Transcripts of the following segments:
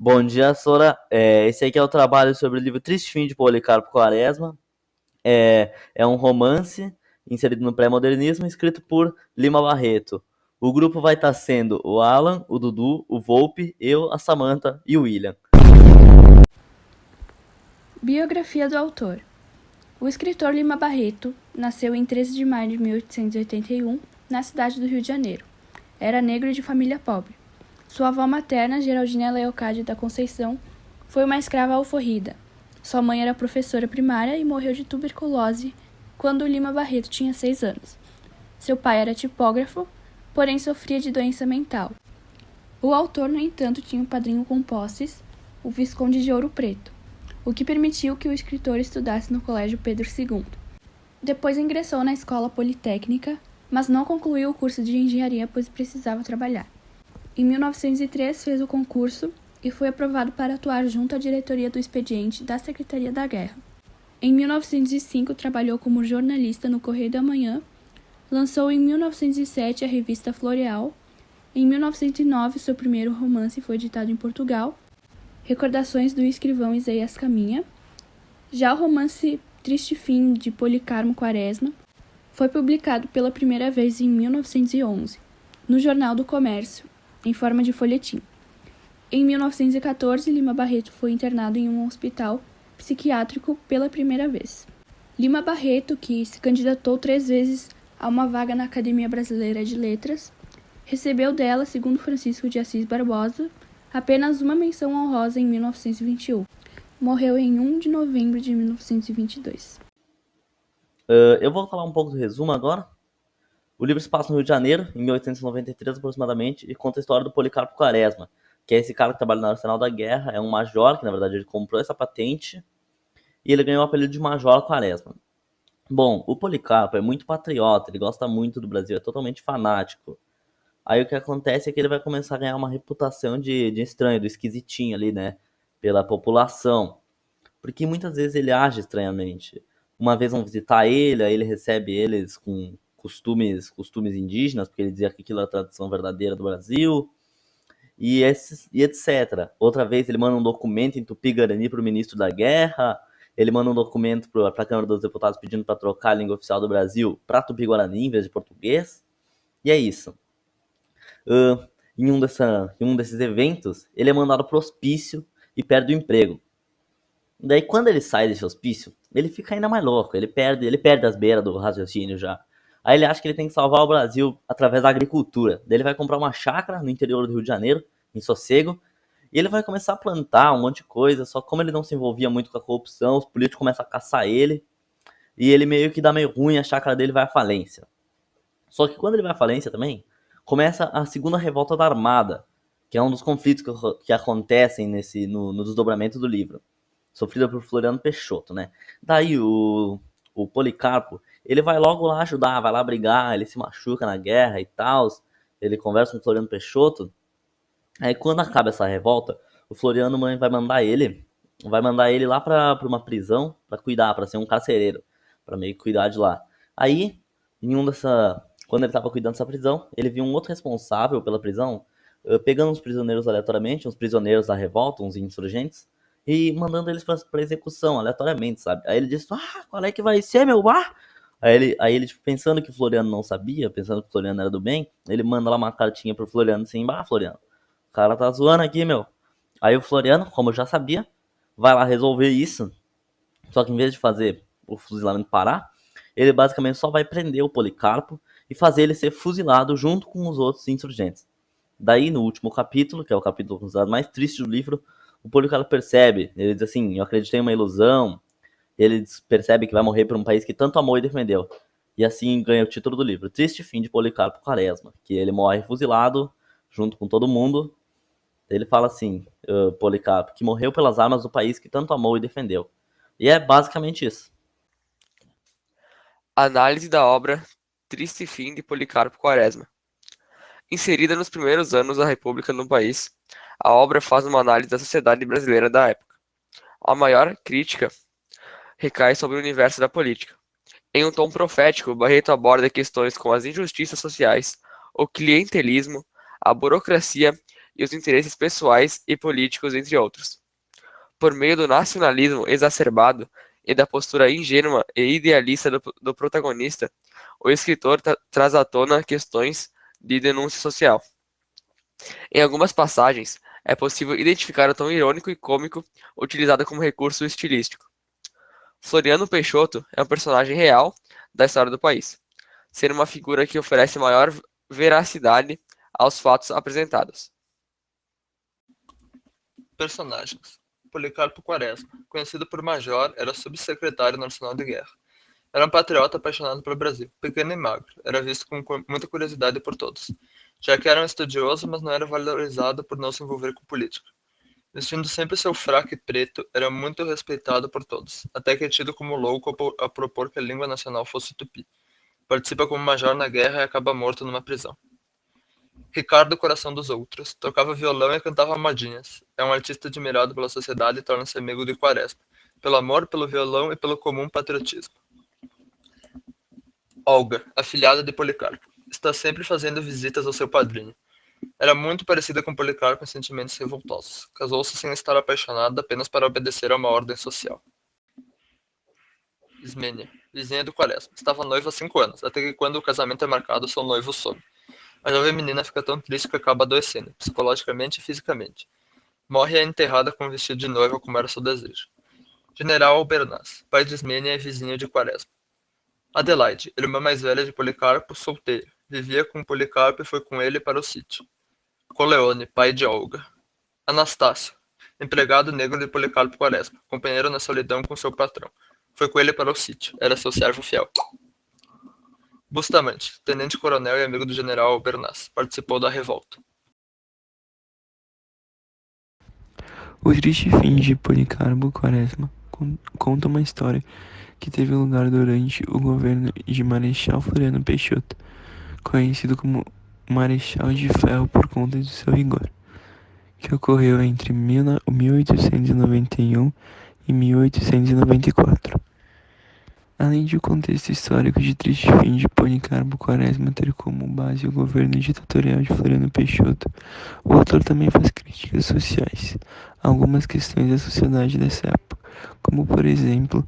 Bom dia, Sora. Esse aqui é o trabalho sobre o livro Triste Fim de Policarpo Quaresma. É um romance inserido no pré-modernismo, escrito por Lima Barreto. O grupo vai estar sendo o Alan, o Dudu, o Volpe, eu, a Samantha e o William. Biografia do autor. O escritor Lima Barreto nasceu em 13 de maio de 1881, na cidade do Rio de Janeiro. Era negro e de família pobre. Sua avó materna, Geraldina Leocádia da Conceição, foi uma escrava alforrida. Sua mãe era professora primária e morreu de tuberculose quando Lima Barreto tinha 6 anos. Seu pai era tipógrafo, porém sofria de doença mental. O autor, no entanto, tinha um padrinho com posses, o Visconde de Ouro Preto, o que permitiu que o escritor estudasse no Colégio Pedro II. Depois ingressou na Escola Politécnica, mas não concluiu o curso de engenharia, pois precisava trabalhar. Em 1903 fez o concurso e foi aprovado para atuar junto à diretoria do expediente da Secretaria da Guerra. Em 1905 trabalhou como jornalista no Correio da Manhã, lançou em 1907 a revista Floreal. Em 1909 seu primeiro romance foi editado em Portugal, Recordações do escrivão Isaías Caminha. Já o romance Triste Fim de Policarpo Quaresma foi publicado pela primeira vez em 1911, no Jornal do Comércio, em forma de folhetim. Em 1914, Lima Barreto foi internado em um hospital psiquiátrico pela primeira vez. Lima Barreto, que se candidatou 3 vezes a uma vaga na Academia Brasileira de Letras, recebeu dela, segundo Francisco de Assis Barbosa, apenas uma menção honrosa em 1921. Morreu em 1 de novembro de 1922. Eu vou falar um pouco do resumo agora. O livro se passa no Rio de Janeiro, em 1893 aproximadamente, e conta a história do Policarpo Quaresma, que é esse cara que trabalha no Arsenal da Guerra, é um major, que na verdade ele comprou essa patente, e ele ganhou o apelido de Major Quaresma. Bom, o Policarpo é muito patriota, ele gosta muito do Brasil, é totalmente fanático. Aí o que acontece é que ele vai começar a ganhar uma reputação de estranho, do esquisitinho ali, né? Pela população. Porque muitas vezes ele age estranhamente. Uma vez vão visitar ele, aí ele recebe eles com costumes indígenas, porque ele dizia que aquilo é a tradição verdadeira do Brasil, e etc. Outra vez ele manda um documento em Tupi-Guarani para o ministro da Guerra, ele manda um documento para a Câmara dos Deputados pedindo para trocar a língua oficial do Brasil para Tupi-Guarani em vez de português. E é isso. Em um desses eventos, ele é mandado pro hospício e perde o emprego. Daí, quando ele sai desse hospício, ele fica ainda mais louco. Ele perde as beiras do raciocínio já. Aí ele acha que ele tem que salvar o Brasil através da agricultura. Daí ele vai comprar uma chácara no interior do Rio de Janeiro, em Sossego, e ele vai começar a plantar um monte de coisa. Só que como ele não se envolvia muito com a corrupção, os políticos começam a caçar ele, e ele meio que dá meio ruim, a chácara dele vai à falência. Só que quando ele vai à falência também, começa a segunda revolta da Armada, que é um dos conflitos que acontecem no desdobramento do livro, sofrida por Floriano Peixoto, né? Daí o Policarpo, ele vai logo lá ajudar, vai lá brigar, ele se machuca na guerra e tal, ele conversa com o Floriano Peixoto. Aí quando acaba essa revolta, o Floriano vai mandar ele lá pra uma prisão pra cuidar, pra ser um carcereiro, pra meio que cuidar de lá. Aí, quando ele tava cuidando dessa prisão, ele viu um outro responsável pela prisão, pegando uns prisioneiros aleatoriamente, uns prisioneiros da revolta, uns insurgentes, e mandando eles pra execução, aleatoriamente, sabe? Aí ele disse, qual é que vai ser, meu bar? Aí ele tipo, pensando que o Floriano não sabia, pensando que o Floriano era do bem, ele manda lá uma cartinha pro Floriano assim, Floriano, o cara tá zoando aqui, meu. Aí o Floriano, como eu já sabia, vai lá resolver isso. Só que em vez de fazer o fuzilamento parar, ele basicamente só vai prender o Policarpo e fazer ele ser fuzilado junto com os outros insurgentes. Daí, no último capítulo, que é o capítulo considerado mais triste do livro, o Policarpo percebe, ele diz assim, eu acreditei em uma ilusão, ele percebe que vai morrer por um país que tanto amou e defendeu. E assim ganha o título do livro, Triste Fim de Policarpo Quaresma, que ele morre fuzilado junto com todo mundo. Ele fala assim, Policarpo, que morreu pelas armas do país que tanto amou e defendeu. E é basicamente isso. Análise da obra Triste Fim de Policarpo Quaresma. Inserida nos primeiros anos da República no país, a obra faz uma análise da sociedade brasileira da época. A maior crítica recai sobre o universo da política. Em um tom profético, Barreto aborda questões como as injustiças sociais, o clientelismo, a burocracia e os interesses pessoais e políticos, entre outros. Por meio do nacionalismo exacerbado e da postura ingênua e idealista do protagonista, o escritor traz à tona questões de denúncia social. Em algumas passagens, é possível identificar o tom irônico e cômico utilizado como recurso estilístico. Floriano Peixoto é um personagem real da história do país, sendo uma figura que oferece maior veracidade aos fatos apresentados. Personagens: Policarpo Quaresma, conhecido por Major, era subsecretário nacional de guerra. Era um patriota apaixonado pelo Brasil, pequeno e magro, era visto com muita curiosidade por todos, já que era um estudioso, mas não era valorizado por não se envolver com política. Vestindo sempre seu fraque preto, era muito respeitado por todos, até que é tido como louco a propor que a língua nacional fosse tupi. Participa como major na guerra e acaba morto numa prisão. Ricardo Coração dos Outros, tocava violão e cantava modinhas. É um artista admirado pela sociedade e torna-se amigo de Quaresma, pelo amor, pelo violão e pelo comum patriotismo. Olga, afilhada de Policarpo, está sempre fazendo visitas ao seu padrinho. Era muito parecida com Policarpo em sentimentos revoltosos. Casou-se sem estar apaixonada apenas para obedecer a uma ordem social. Ismênia, vizinha do Quaresma, estava noiva há 5 anos, até que quando o casamento é marcado, seu noivo some. A jovem menina fica tão triste que acaba adoecendo, psicologicamente e fisicamente. Morre e é enterrada com um vestido de noiva como era seu desejo. General Albernaz, pai de Ismênia e vizinho de Quaresma. Adelaide, irmã mais velha de Policarpo, solteira. Vivia com Policarpo e foi com ele para o sítio. Coleone, pai de Olga. Anastácio, empregado negro de Policarpo Quaresma, companheiro na solidão com seu patrão. Foi com ele para o sítio, era seu servo fiel. Bustamante, tenente-coronel e amigo do general Albernaz, participou da revolta. O triste fim de Policarpo Quaresma conta uma história que teve lugar durante o governo de Marechal Floriano Peixoto, conhecido como Marechal de Ferro por conta de seu vigor, que ocorreu entre 1891 e 1894. Além de o contexto histórico de triste fim de Policarpo Quaresma ter como base o governo ditatorial de Floriano Peixoto, o autor também faz críticas sociais a algumas questões da sociedade dessa época, como por exemplo,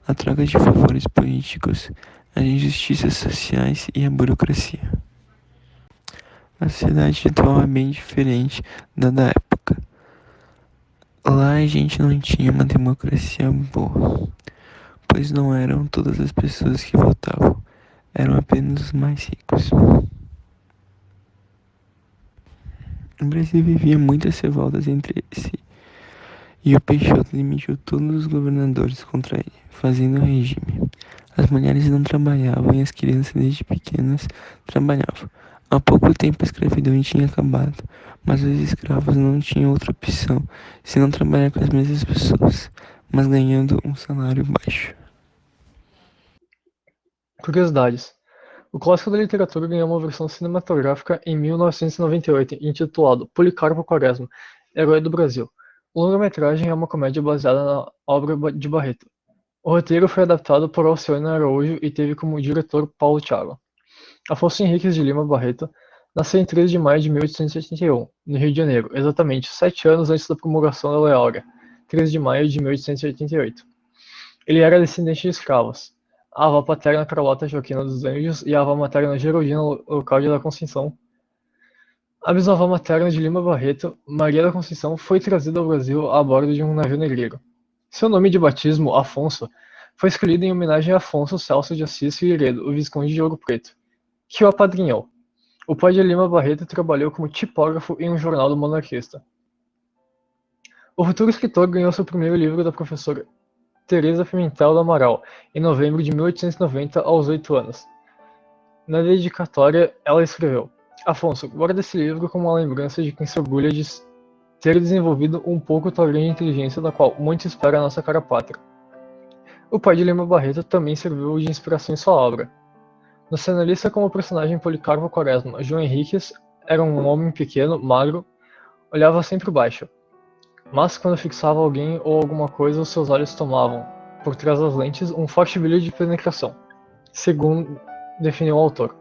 a troca de favores políticos, as injustiças sociais e a burocracia. A sociedade atual é bem diferente da época. Lá a gente não tinha uma democracia boa, pois não eram todas as pessoas que votavam, eram apenas os mais ricos. O Brasil vivia muitas revoltas entre si, e o Peixoto demitiu todos os governadores contra ele, fazendo o regime. As mulheres não trabalhavam e as crianças desde pequenas trabalhavam. Há pouco tempo a escravidão tinha acabado, mas os escravos não tinham outra opção senão trabalhar com as mesmas pessoas, mas ganhando um salário baixo. Curiosidades. O clássico da literatura ganhou uma versão cinematográfica em 1998, intitulado Policarpo Quaresma, Herói do Brasil. O longa-metragem é uma comédia baseada na obra de Barreto. O roteiro foi adaptado por Alcione Araújo e teve como diretor Paulo Thiago. Afonso Henriques de Lima Barreto nasceu em 3 de maio de 1881, no Rio de Janeiro, exatamente 7 anos antes da promulgação da Lei Áurea, 3 de maio de 1888. Ele era descendente de escravos. A avó paterna Carlota Joaquina dos Anjos e a avó materna Geraldina Leocádia da Conceição. A bisavó materna de Lima Barreto, Maria da Conceição, foi trazida ao Brasil a bordo de um navio negreiro. Seu nome de batismo, Afonso, foi escolhido em homenagem a Afonso Celso de Assis Figueiredo, o Visconde de Ouro Preto, que o apadrinhou. O pai de Lima Barreto trabalhou como tipógrafo em um jornal do monarquista. O futuro escritor ganhou seu primeiro livro da professora Teresa Pimentel do Amaral, em novembro de 1890, aos 8 anos. Na dedicatória, ela escreveu: Afonso, guarda esse livro como uma lembrança de quem se orgulha de ter desenvolvido um pouco tua grande inteligência, da qual muito espera a nossa cara pátria. O pai de Lima Barreto também serviu de inspiração em sua obra. No cenarista como personagem Policarpo Quaresma, João Henriques era um homem pequeno, magro, olhava sempre baixo. Mas quando fixava alguém ou alguma coisa, os seus olhos tomavam, por trás das lentes, um forte brilho de penetração, segundo definiu o autor.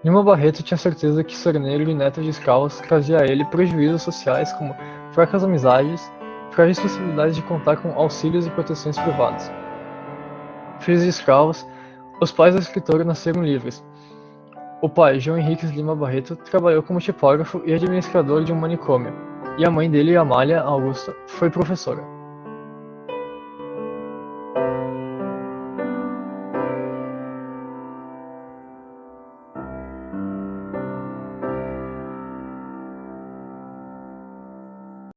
Lima Barreto tinha certeza que ser negro e neto de escravos trazia a ele prejuízos sociais como fracas amizades, frágeis possibilidades de contar com auxílios e proteções privadas. Filhos de escravos, os pais da escritora nasceram livres. O pai, João Henriques Lima Barreto, trabalhou como tipógrafo e administrador de um manicômio, e a mãe dele, Amália Augusta, foi professora.